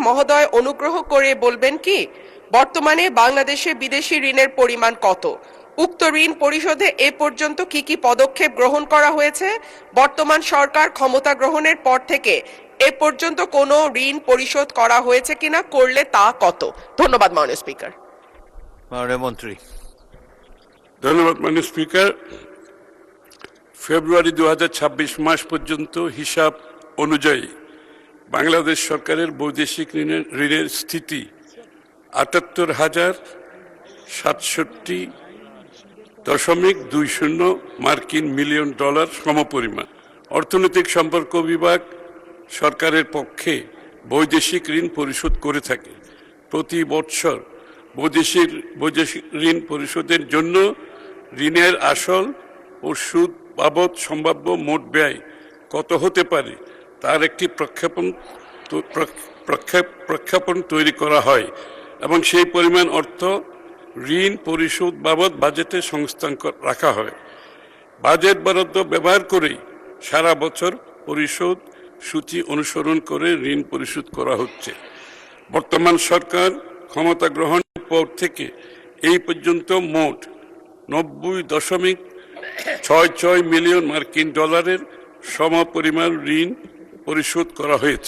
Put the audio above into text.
মহোদয় অনুগ্রহ করে বলবেন কি বর্তমানে বাংলাদেশে বিদেশি ঋণের পরিমাণ কত? উক্ত ঋণ পরিশোধে এ পর্যন্ত কি কি পদক্ষেপ গ্রহণ করা হয়েছে? বর্তমান সরকার ক্ষমতা গ্রহণের পর থেকে এ পর্যন্ত কোনো ঋণ পরিশোধ করা হয়েছে কিনা, করলে তা কত? ধন্যবাদ মাননীয় স্পিকার। মাননীয় মন্ত্রী। ধন্যবাদ মাননীয় স্পিকার। ফেব্রুয়ারি 2026 মাস পর্যন্ত হিসাব অনুযায়ী বাংলাদেশ সরকারের বৈদেশিক ঋণের স্থিতি ৭৮,067.20 মার্কিন মিলিয়ন ডলার সমপরিমাণ। অর্থনৈতিক সম্পর্ক বিভাগ সরকারের পক্ষে বৈদেশিক ঋণ পরিশোধ করে থাকে। প্রতি বছর বৈদেশিক ঋণ পরিশোধের জন্য ঋণের আসল ও সুদ বাবদ সম্ভাব্য মোট ব্যয় কত হতে পারে তার একটি প্রক্ষেপণ তৈরি করা হয় এবং সেই পরিমাণ অর্থ ঋণ পরিশোধ বাবদ বাজেটে সংস্থান রাখা হয়। বাজেট বরাদ্দ ব্যবহার করেই সারা বছর পরিশোধ সূচি অনুসরণ করে ঋণ পরিশোধ করা হচ্ছে। বর্তমান সরকার ক্ষমতা গ্রহণের পর থেকে এই পর্যন্ত মোট 90.66 মিলিয়ন মার্কিন ডলারের সমপরিমাণ ঋণ পরিশোধ করা হয়েছে।